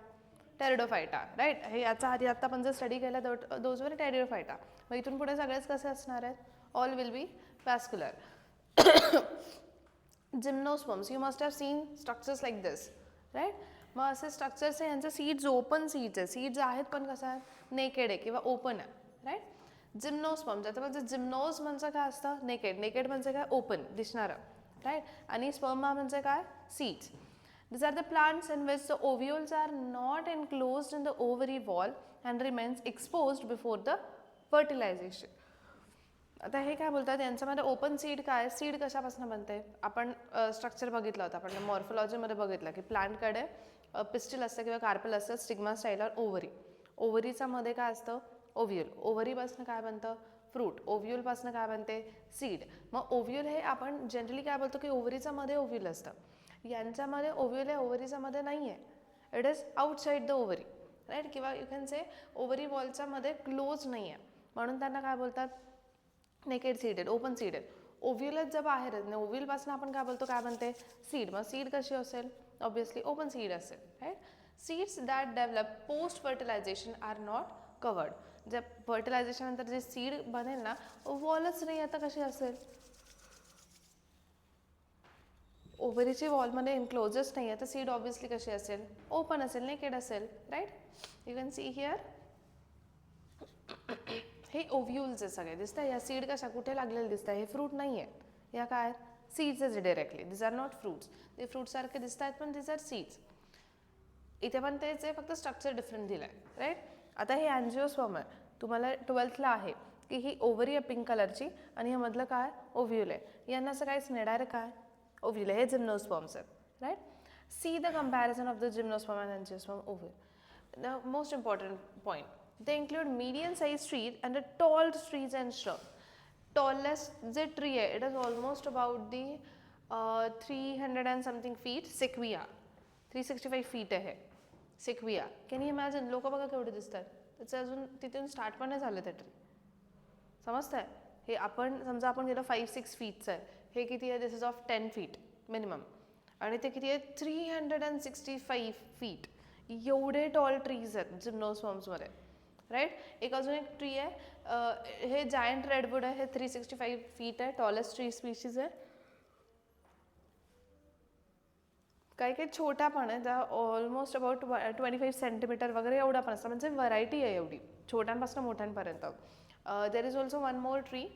Pteridophyta right. हे याचा आधी आता आपण जर स्टडी केला दोज वर टेरिडोफायटा. मग इथून पुढे सगळेच कसे असणार आहेत all will be vascular. Gymnosperms you must have seen structures like this right. मग असे स्ट्रक्चर्स आहे यांचे सीड्स ओपन सीड्स आहे. सीड्स आहेत पण कसं आहे नेकेड आहे किंवा ओपन आहे राईट. जिम्नोस्पर्म्स आता म्हणजे जिम्नोज म्हणजे काय असतं नेकेड. नेकेड म्हणजे काय ओपन दिसणारं राईट. आणि स्पर्मा म्हणजे काय seeds. These are the plants in which the ovules are not enclosed in the ovary wall and remains exposed before the fertilization. आता हे काय बोलतात यांच्यामध्ये ओपन सीड काय. सीड कशापासून बनते आपण स्ट्रक्चर बघितलं होतं आपण मॉर्फोलॉजीमध्ये बघितलं की प्लांटकडे पिस्टिल असतं किंवा कार्पेल असतं स्टिग्मा स्टाईलर ओव्हरी. ओव्हरीचा मध्ये काय असतं ओव्ह्यूल. ओव्हरीपासून काय बनतं फ्रूट. ओव्ह्यूलपासून काय बनते सीड. मग ओव्ह्यूल हे आपण जनरली काय बोलतो की ओव्हरीचा मध्ये ओव्ह्यूल असतं. यांच्यामध्ये ओव्ह्यूल आहे ओव्हरीचा मध्ये नाही आहे. It is outside the ovary right. किंवा यू कॅन से ओव्हरी वॉलच्या मध्ये क्लोज नाही आहे म्हणून त्यांना काय बोलतात नेकेड सीडेड ओपन सीडेड. ओव्ह्यूलच जर बाहेर आहे ओव्ह्यूलपासून आपण काय बोलतो काय बनते सीड. मग सीड कशी असेल ऑब्वियसली ओपन सीड असेल right. Seeds that develop post fertilization are not covered. जर फर्टिलायझेशन नंतर जे सीड बनेल ना वॉलच नाही आता कशी असेल ओव्हरीची वॉलमध्ये इन्क्लोजच नाही आहे तर सीड ऑब्वियसली कशी असेल ओपन असेल नेकेड असेल right. You can see here हे ओव्ह्यूल्स आहे सगळे दिसतं. या सीड कशा कुठे लागलेले दिसतात हे फ्रूट नाही आहे या काय सीड्स आहे directly. This are not fruits. ते फ्रूटसारखे दिसत आहेत पण दिस आर सीड्स. इथे पण तेच आहे फक्त स्ट्रक्चर डिफरंट दिलं आहे राईट. आता हे अँजिओस्पर्म आहे तुम्हाला 12thला आहे की ही ओव्हरी आहे पिंक कलरची आणि ह्यामधलं काय ओव्ह्यूल आहे. यांना असं काहीच नाही डायरेक्ट काय ओव्ह्यूल आहे. हे जिम्नोस्पर्म्स आहेत right. See the comparison of the gymnosperm and angiosperm ovule. The most important point they include medium sized trees and the tall trees and shrub. Tallest जे tree आहे it is almost about the 300 and something feet sequoia. 365 feet आहे sequoia. Can you imagine लोक बघा केवढे दिसतात. त्याचं अजून तिथून स्टार्ट पण नाही झालं त्या ट्री. समजतंय. हे आपण समजा आपण गेलो 5-6 फीटचं आहे. हे किती आहे दिस इज ऑफ 10 feet मिनिमम आणि ते किती आहे 365 feet. एवढे टॉल ट्रीज आहेत जिम्नोस्पर्म्समध्ये राईट. एक अजून एक ट्री आहे हे जायंट रेडवूड आहे. हे 365 feet आहे. टॉलेस्ट ट्री स्पीशीज आहे. काही काही छोट्या पण आहे त्या ऑलमोस्ट अबाउट 25 सेंटीमीटर वगैरे एवढा पण असतं म्हणजे व्हरायटी आहे एवढी छोट्यांपासून मोठ्यांपर्यंत. There is also one more tree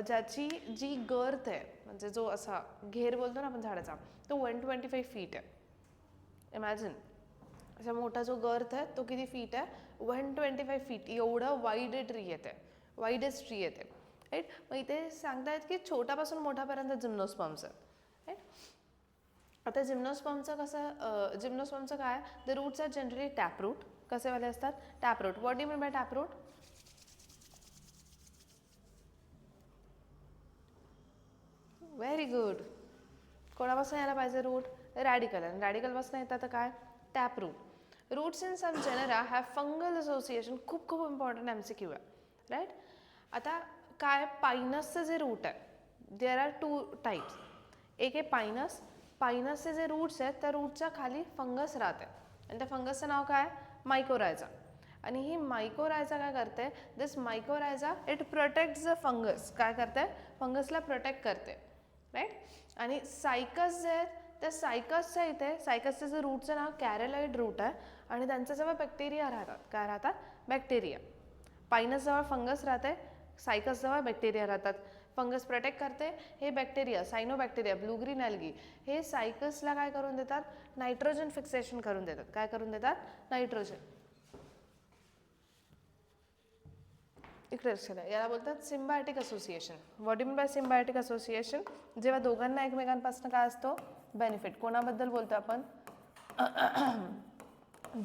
ज्याची जी गर्थ आहे म्हणजे जो असा घेर बोलतो ना आपण झाडाचा तो 125 feet आहे. इमॅजिन असा मोठा जो गर्थ आहे तो किती फीट आहे 125 feet. एवढं वाईड ट्री येते वाईडेस्ट ट्री येते राईट. मग इथे सांगतायत की छोट्यापासून मोठ्यापर्यंत जिम्नोस्पर्म्स आहेत राईट. आता जिम्नोस्पर्मचं कसं जिम्नोस्पर्मचं काय the roots are generally taproot. कसेवाले असतात taproot. What do you mean by taproot. Very good. कोणापासून यायला पाहिजे रूट रॅडिकल. आणि रॅडिकलपासून येतात तर काय taproot. Roots in some genera have fungal association. खूप खूप इम्पॉर्टंट MCQ आहे राईट. आता काय पायनसचं जे रूट आहे देर आर 2 टाईप्स. एक आहे पायनस. पायनसचे जे रूट्स आहेत त्या रूटच्या खाली फंगस राहते आणि त्या फंगसचं नाव काय मायकोरायझा. आणि ही मायकोरायझा काय करते दिस mycorrhiza it protects the fungus. काय करते फंगसला प्रोटेक्ट करते राईट. आणि सायकस जे आहेत त्या सायकसच्या इथे सायकसचं जे रूटचं नाव कॅरेलाइड रूट आहे आणि त्यांच्याजवळ बॅक्टेरिया राहतात. काय राहतात बॅक्टेरिया. पायनसजवळ फंगस राहते सायकसजवळ बॅक्टेरिया राहतात. फंगस प्रोटेक्ट करते हे बॅक्टेरिया सायनोबॅक्टेरिया ब्लू ग्रीन ॲल्गी हे सायकसला काय करून देतात नायट्रोजन फिक्सेशन करून देतात. काय करून देतात नायट्रोजन. इकडे लक्ष द्या, याला बोलतात symbiotic association. What you mean bye symbiotic association? जेव्हा दोघांना एकमेकांपासून काय असतो बेनिफिट. कोणाबद्दल बोलतो आपण?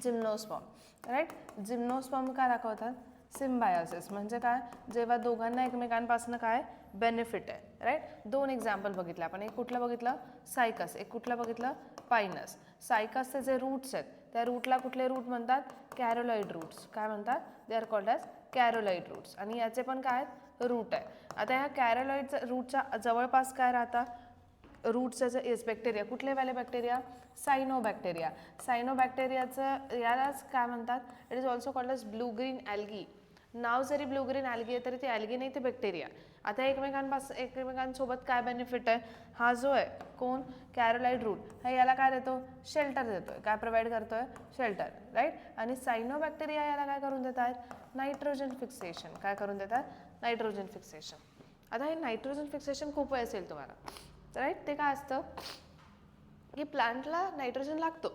Gymnosperm, right. जिम्नोस्पर्म काय दाखवतात? सिम्बायोसिस. म्हणजे काय? जेव्हा दोघांना एकमेकांपासून काय बेनिफिट आहे, राईट. दोन एक्झाम्पल बघितले आपण. एक कुठलं बघितलं? सायकस. एक कुठलं बघितलं? पायनस. सायकसचे जे रूट्स आहेत त्या रूटला कुठले रूट म्हणतात? Coralloid roots. काय म्हणतात? They are called as coralloid roots. आणि याचे पण काय रूट आहे. आता ह्या कॅरोलॉइड रूटच्या जवळपास काय राहतात? रूट्सचं इज बॅक्टेरिया. कुठले वाले बॅक्टेरिया? सायनोबॅक्टेरिया. सायनोबॅक्टेरियाचं यालाच काय म्हणतात? It is also called as blue green algae. नाव जरी ब्लू ग्रीन ॲल्गी आहे तरी ते ॲल्गी नाही, ते बॅक्टेरिया. आता एकमेकांसोबत काय बेनिफिट आहे? हा जो आहे कोण? कॅरोलाइड रूट. हा याला काय देतो? शेल्टर देतोय. काय प्रोव्हाइड करतोय? Shelter, right. आणि सायनोबॅक्टेरिया याला काय करून देतात? Nitrogen fixation. काय करून देतात? Nitrogen fixation. आता हे नायट्रोजन फिक्सेशन खूप वेळ असेल तुम्हाला, राईट. ते काय असतं की प्लांटला नायट्रोजन लागतो,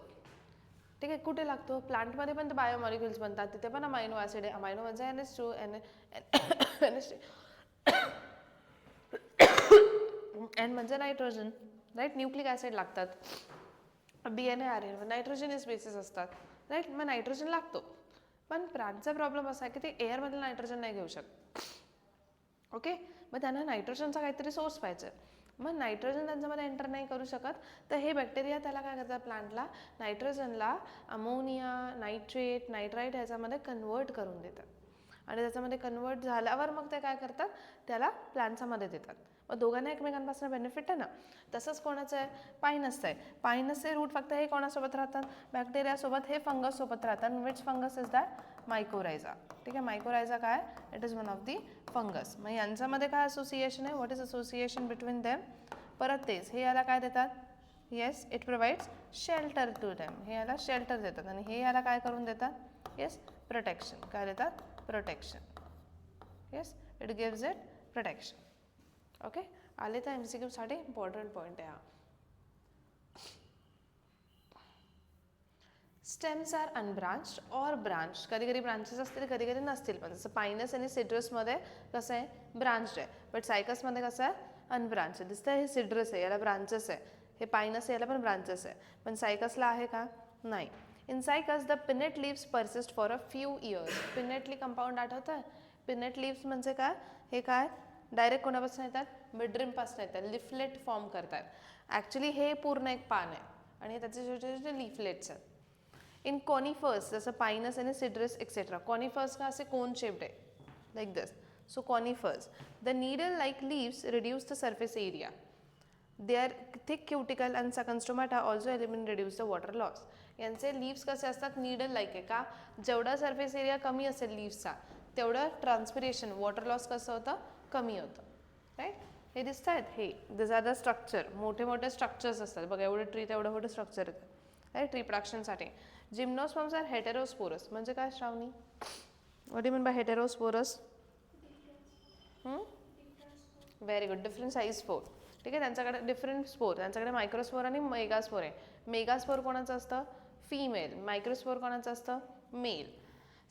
ठीक आहे. कुठे लागतो? प्लांटमध्ये पण ते बायोमॉलिक्युल्स बनतात, तिथे पण अमायनो ॲसिड आहे. अमायनो म्हणजे NH2 N म्हणजे नायट्रोजन, राईट. न्यूक्लिक ॲसिड लागतात. DNA RNA नायट्रोजनस बेसिस असतात, राईट. मग नायट्रोजन लागतो. पण प्लांटचा प्रॉब्लेम असा आहे की ते एअरमधलं नायट्रोजन नाही घेऊ शकत, ओके. मग त्यांना नायट्रोजनचा काहीतरी सोर्स पाहिजे. मग नायट्रोजन त्यांच्यामध्ये एंटर नाही करू शकत, तर हे बॅक्टेरिया त्याला काय करतात? प्लांटला नायट्रोजनला अमोनिया, नायट्रेट, नायट्राईट ह्याच्यामध्ये कन्वर्ट करून देतात. आणि त्याच्यामध्ये कन्वर्ट झाल्यावर मग ते काय करतात? त्याला प्लांटच्यामध्ये देतात. मग दोघांना एकमेकांपासून बेनिफिट आहे ना. तसंच कोणाचं आहे? पायनसचं आहे. पायनसचे रूट फक्त हे कोणासोबत राहतात? बॅक्टेरियासोबत. हे फंगस सोबत राहतात. Which fungus is that? Mycorrhiza, ठीक आहे. मायकोरायझा काय? It is one of the fungus. मग यांच्यामध्ये काय असोसिएशन आहे? What is association between them? परत तेच, हे याला काय देतात? Yes, it provides shelter to them. हे याला शेल्टर देतात. आणि हे याला काय करून देतात? Yes, protection. काय देतात? Protection. Yes, it gives it protection. Okay. आले तर MCQ साठी इम्पॉर्टंट पॉईंट आहे हा. स्टेम्स आर अनब्रांच्ड और ब्रांच. कधी कधी ब्रांचेस असतील, कधी कधी नसतील. पण जसं पायनस आणि सिट्रसमध्ये कसं आहे? ब्रांच्ड आहे. बट सायकसमध्ये कसं आहे? अनब्रांच. दिसतं हे सिट्रस आहे, याला ब्रांचेस आहे. हे पायनस आहे, याला पण ब्रांचेस आहे. पण सायकसला आहे का? नाही. In cycas the pinnate leaves persist for a few years. Pinnately compound आठवतं आहे? पिनेट लीव्स म्हणजे काय? हे काय? डायरेक्ट कोणापासून येतात? मिडरिमपासून येतात. लिफलेट फॉर्म करतात. ॲक्च्युली हे पूर्ण एक पान आहे आणि त्याचे छोटे छोटे लिफलेट्स आहेत. इन कॉनिफर्स जसं पायनस आणि सिट्रस एक्सेट्रा. कॉनिफर्स का असे कोन शेप्ड आहे, like this. So conifers, the needle like leaves reduce the surface area. They are thick cuticle and sunken stomata also reduce the water loss. यांचे leaves कसे असतात? Needle like आहे. का? जेवढा surface area कमी असेल लीव्सचा तेवढं ट्रान्सपिरेशन, वॉटर लॉस कसं होतं? कमी होतं, राईट. हे दिसत आहेत? हे दिस आर द स्ट्रक्चर. मोठे मोठे स्ट्रक्चर्स असतात बघा. एवढं ट्री तेवढं मोठं स्ट्रक्चर येतं, राईट, ट्री प्रोडक्शनसाठी. Gymnosperms are heterosporous. म्हणजे काय Shravani? What do mean by heterosporous? Very good. Different size spore, ठीक आहे. त्यांच्याकडे डिफरंट स्पोर. त्यांच्याकडे मायक्रोस्पोर आणि मेगास्पोर आहे. मेगास्पोर कोणाचं असतं? फिमेल. मायक्रोस्पोर कोणाचं असतं? Male.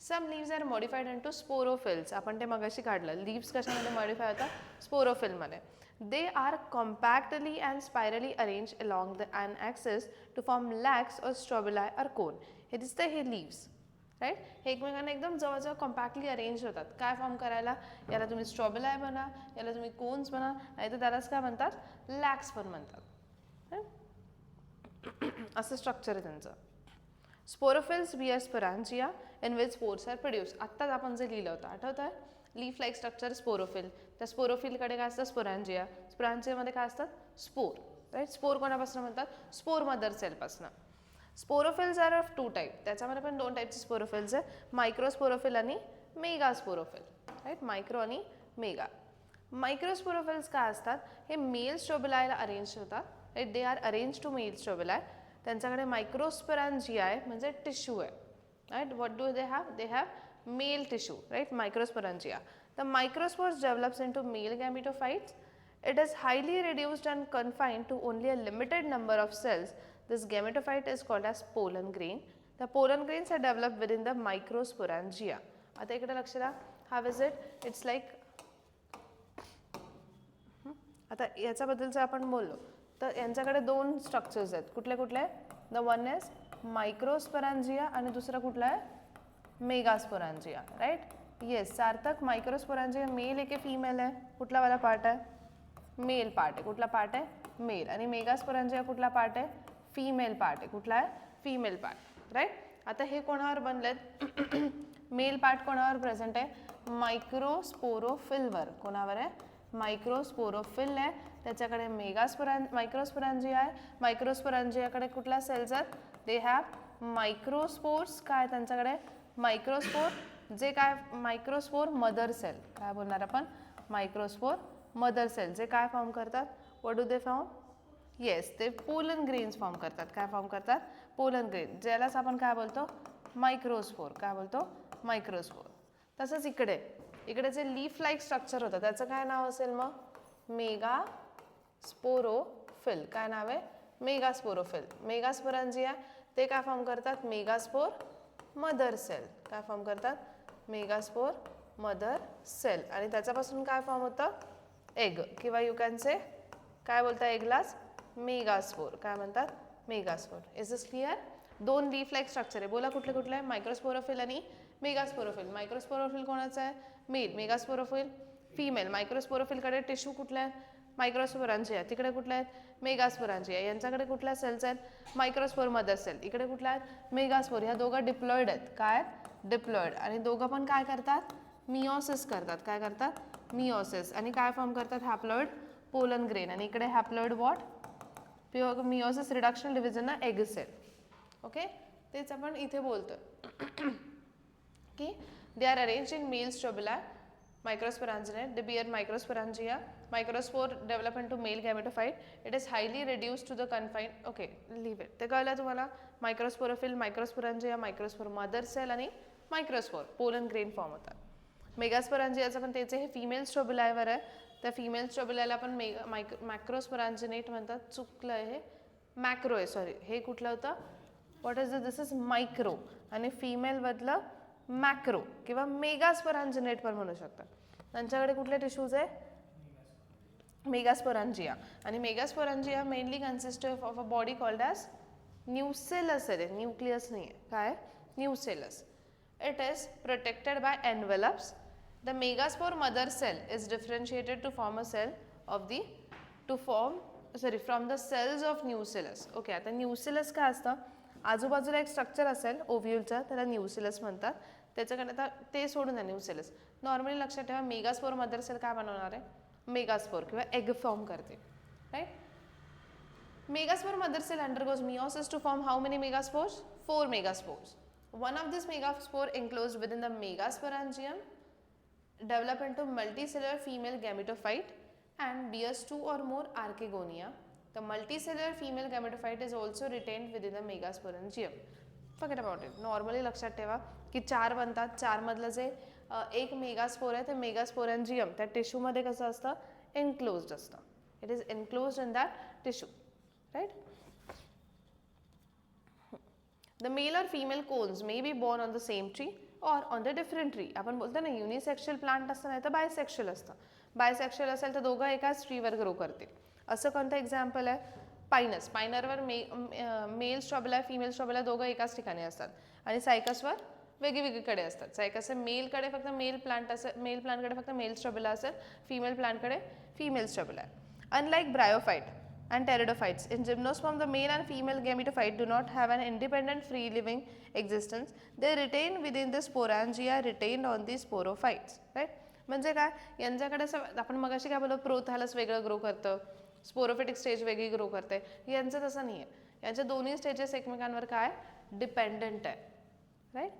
Some leaves are modified into sporophylls. आपण ते मगाशी काढलं. लीव्स कशामध्ये मॉडिफाय होतात? स्पोरोफिलमध्ये. They are compactly and spirally arrange along the an axis to form lax और स्ट्रॉबिलाय और कोन. हे दिसतं हे लीव्स, राईट. हे एकमेकांना एकदम जवळजवळ कॉम्पॅक्टली अरेंज होतात. काय फॉर्म करायला? याला तुम्ही स्ट्रॉबिलाय म्हणा, याला तुम्ही कोन्स म्हणा, नाही तर त्यालाच काय म्हणतात? लॅक्स पण म्हणतात. असं स्ट्रक्चर आहे त्यांचं. Sporophylls bear sporangia in which spores are produce. आत्ताच आपण जे लिहिलं होतं आठवतं आहे? Leaf like structure sporophyll. त्या स्पोरोफिलकडे काय असतं? स्पोरांजिया. स्पोरांजियामध्ये काय असतात? Spore, right. स्पोर कोणापासून म्हणतात? स्पोर मदर सेलपासून. Sporophylls are of 2 type. त्याच्यामध्ये पण 2 टाईपचे स्पोरोफिल्स आहे. मायक्रोस्पोरोफिल आणि मेगास्पोरोफिल, राईट. मायक्रो आणि मेगा. मायक्रोस्पोरोफिल्स काय असतात? हे मेल स्ट्रोबिलायला अरेंज होतात, right. They are arrange to male strobili. त्यांच्याकडे मायक्रोस्पोरांजिया आहे, म्हणजे टिश्यू आहे, right. What do they have? They have male tissue, right. Microsporangia. The microspores develops into male gametophytes. It is highly reduced and confined to only a limited number of cells. This gametophyte is called as pollen grain. The pollen grains are developed within the microsporangia. आता इकडे लक्ष द्या. How is it? It's like, आता याच्याबद्दलचं आपण बोललो तर यांच्याकडे दोन स्ट्रक्चर्स आहेत. कुठले कुठले? द वन इज मायक्रोस्पोरॅन्जिया आणि दुसरा कुठला आहे? मेगास्पोरॅन्जिया. राईट? येस सार्थक, मायक्रोस्पोरॅन्जिया मेल आहे की फीमेल आहे? कुठला वाला पार्ट आहे? मेल पार्ट आहे. कुठला पार्ट आहे? मेल. आणि मेगास्पोरॅन्जिया कुठला पार्ट आहे? फीमेल पार्ट आहे. कुठला आहे? Female part. राईट? आता हे कोणावर बनलेत? मेल पार्ट कोणावर प्रेझेंट आहे? मायक्रोस्पोरोफिलवर. कोणावर आहे? मायक्रोस्पोरोफिल आहे. त्याच्याकडे मायक्रोस्पोरॅन्जिया आहे. मायक्रोस्पोरॅन्जियाकडे कुठल्या सेल्स आहेत? They have microspores. काय त्यांच्याकडे? मायक्रोस्पोर. जे काय? Microspore mother cell. काय बोलणार आपण? Microspore mother cell. जे काय फॉर्म करतात? What do they form? Yes, ते पोलन ग्रेन्स फॉर्म करतात. काय फॉर्म करतात? Pollen grain. ज्यालाच आपण काय बोलतो? मायक्रोस्पोर. काय बोलतो? मायक्रोस्पोर. तसंच इकडे जे लीफ लाईक स्ट्रक्चर होतं त्याचं काय नाव असेल मग? मेगास्पोरोफिल. काय नाव आहे? मेगास्पोरोफिल. मेगास्पोरॅन्जिया ते काय फॉर्म करतात? Megaspore mother cell. काय फॉर्म करतात? Megaspore mother cell. आणि त्याच्यापासून काय फॉर्म होतं? एग. किंवा यू कॅन से काय बोलता एगलाच? मेगास्पोर. काय म्हणतात? मेगास्पोर. Is this clear? दोन लीफ लाईक स्ट्रक्चर आहे. बोला कुठले कुठले आहे? मायक्रोस्पोरोफिल आणि मेगास्पोरोफिल. मायक्रोस्पोरोफिल कोणाचं आहे? मेल. Megasporophyll female. मायक्रोस्पोरोफिलकडे टिश्यू कुठले आहेत? मायक्रोस्पोरॅन्जिया. तिकडे कुठले आहेत? मेगास्पोरॅन्जिया. यांच्याकडे कुठल्या सेल्स आहेत? Microspore mother cell. इकडे कुठल्या आहेत? मेगास्पोर. ह्या दोघं डिप्लॉइड आहेत. काय? डिप्लॉइड. आणि दोघं पण काय करतात? मिओसिस करतात. काय करतात? मिओसिस. आणि काय फॉर्म करतात? Haploid pollen grain. आणि इकडे haploid what? Meiosis reduction division egg cell. Okay, तेच आपण इथे बोलतो की they are arranged in male strobila. Microsporangia, they bear microsporangia. Microspore develop into male gametophyte. It is highly reduced to the confined. Okay, leave it. ते कळलं तुम्हाला? मायक्रोस्पोरोफिल, मायक्रोस्पोरॅन्जिया, microspore mother cell आणि microspore pollen grain form होतात. मेगास्पोरॅन्जियाचं पण त्याचे हे female स्ट्रोबिलायवर आहे. त्या फिमेल स्ट्रोबिलायला आपण मॅक्रोस्पोरॅन्जिनेट म्हणतात. चुकलं आहे हे, मॅक्रो आहे, सॉरी. हे कुठलं होतं? What is this? Is micro. आणि फिमेल बदलं मॅक्रो किंवा मेगास्पोरॅन्जिनेट पण म्हणू शकतात. त्यांच्याकडे कुठले टिश्यूज आहे? मेगास्पोरॅन्जिया. आणि megasporangia mainly consist of a body called as nucellus आहे. न्यूक्लियस नाही आहे. काय? Nucellus. It is protected by envelopes. The megaspore mother cell is differentiated to form a cell of the from the cells of nucellus. Okay, आता nucellus काय असतं? आजूबाजूला एक structure असेल ओव्ह्यूलचं, त्याला न्यूसेलस म्हणतात. त्याच्याकडे आता ते सोडून द्या न्यूसेलस. नॉर्मली लक्षात ठेवा मेगास्पोर मदर सेल काय बनवणार आहे? मेगास्पोर किंवा एग फॉर्म करते. Right? Megaspore mother cell undergoes meiosis to form how many megaspores? 4 megaspores. One of these megaspore enclosed within the megasporangium develop into multicellular female gametophyte and bears 2 or more archegonia. The multicellular female gametophyte is also retained within the megasporangium. Forget about it. Normally लक्षात ठेवा की 4 बनतात. 4 मधलं जे एक megaspore आहे ते मेगास्पोरॅन्जियम त्या टिश्यूमध्ये कसं असतं? एनक्लोज्ड असतं. It is enclosed in that tissue. Right? The male or female cones may be borne on the same tree or on the different tree. आपण बोलतो ना युनिसेक्शुअल प्लांट असतं नाही तर बायसेक्शुअल असतं. बायसेक्शुअल असेल तर दोघं एकाच ट्रीवर ग्रो करतील. असं कोणतं एक्झाम्पल आहे? पायनस. पायनरवर मेल स्ट्रॉबेला फिमेल स्ट्रॉबेला दोघं एकाच ठिकाणी असतात. आणि सायकसवर वेगवेगळीकडे असतात. सायकस मेलकडे फक्त मेल प्लांटकडे फक्त मेल स्ट्रॉबेला असेल, फिमेल प्लांटकडे female strobila. Unlike bryophyte and pteridophytes, in gymnosperm the male and female gametophyte do not have an independent free living existence. They retain within the sporangia retained on the sporophytes. Right? म्हणजे काय? यांच्याकडे आपण मगाशी काय बोललो? प्रोथॅलस वेगळं grow करतं, sporophytic stage वेगळी ग्रो करते. यांचं तसं नाही आहे. यांच्या दोन्ही स्टेजेस एकमेकांवर काय? डिपेंडंट आहे. राईट?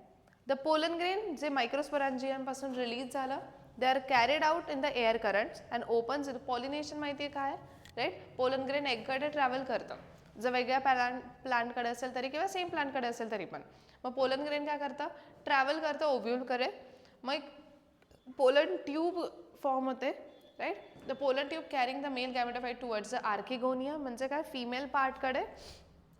द पोलन ग्रेन जे मायक्रोस्पोरॅन्जियम पासून रिलीज झालं, they are carried out in the air currents and opens. Pollination माहिती आहे काय? राईट? पोलन ग्रेन एगकडे ट्रॅव्हल करतं. जर वेगळ्या प्लांटकडे असेल तरी किंवा सेम प्लांटकडे असेल तरी पण. मग पोलन ग्रेन काय करतं? ट्रॅव्हल करतं ओव्ह्यूलकडे. मग एक पोलन ट्यूब फॉर्म होते. Right? The pollen tube carrying the male gametophyte towards the archegonia. म्हणजे काय? फिमेल पार्टकडे.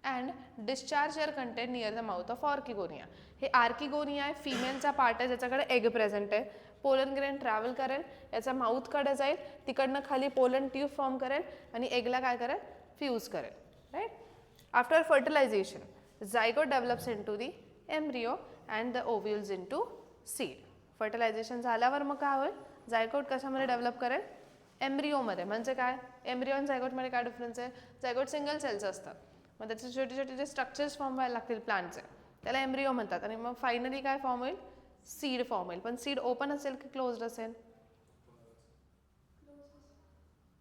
And discharge their content near the mouth of archegonia. हे आर्किगोनिया आहे, फिमेलचा पार्ट आहे ज्याच्याकडे एग प्रेझेंट आहे. पोलन ग्रेन ट्रॅव्हल करेल, याचा माउथकडे जाईल, तिकडनं खाली पोलन ट्यूब फॉर्म करेल आणि एगला काय करेल, फ्यूज करेल. Right. After fertilisation zygote develops into the embryo and the ovules into seed. Fertilisation झाल्यावर मग काय होईल, झायगोट कशामध्ये डेव्हलप करेल, एम्ब्रिओमध्ये. म्हणजे काय, एम्ब्रिओ आणि झायगोटमध्ये काय डिफरन्स आहे, झायगोट सिंगल सेलचं असतं, मग त्याचे छोटे छोटे जे स्ट्रक्चर्स फॉर्म व्हायला लागतील प्लांटचे त्याला एम्ब्रिओ म्हणतात. आणि मग फायनली काय फॉर्म होईल, सीड फॉर्म होईल. पण सीड ओपन असेल की क्लोज्ड असेल,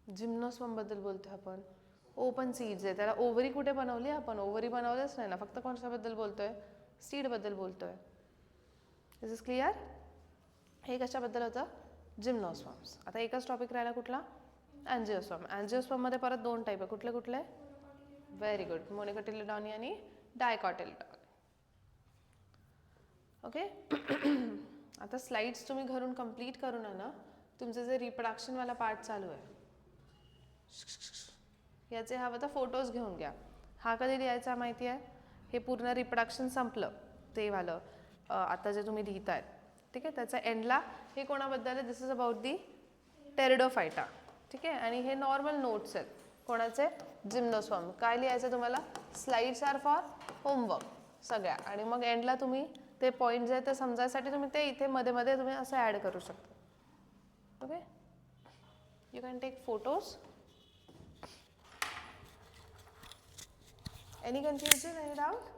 जिम्नोस्पर्म बद्दल बोलतोय आपण, ओपन सीड्स आहे. त्याला ओव्हरी कुठे बनवली आपण, ओव्हरी बनवलंच नाही ना, फक्त कोणत्याबद्दल बोलतोय, सीड बद्दल बोलतोय. दिस इज क्लिअर. हे कशाबद्दल होतं, जिम्नोस्पर्म्स. आता एकच टॉपिक राहिला कुठला, अँजिओस्पर्म. अँजिओस्पर्ममध्ये परत 2 टाईप आहे, कुठले कुठले, व्हेरी गुड, मोनोकोटिलिडॉनी आणि डायकॉटिलिडॉनी. ओके. आता स्लाइड्स तुम्ही घरून कंप्लीट करून ना, तुमचं जे रिप्रोडक्शनवाला पार्ट चालू आहे याचे हवं तर फोटोज घेऊन घ्या. हा कधी लिहायचा माहिती आहे, हे पूर्ण रिप्रोडक्शन संपलं ते वालं आता जे तुम्ही लिहितायत, ठीक आहे, त्याच्या एंडला हे कोणाबद्दल आहे, दिस इज अबाउट दी टेरिडोफायटा. ठीक आहे. आणि हे नॉर्मल नोट्स आहेत कोणाचे, जिम्नोस्पर्म. काय लिहायचं तुम्हाला, स्लाइड्स आर फॉर होमवर्क सगळ्या. आणि मग एंडला तुम्ही ते पॉईंट जे आहे ते समजायसाठी तुम्ही ते इथे मध्ये मध्ये तुम्ही असं ॲड करू शकता. Okay. You can take photos. Any confusion, any doubt.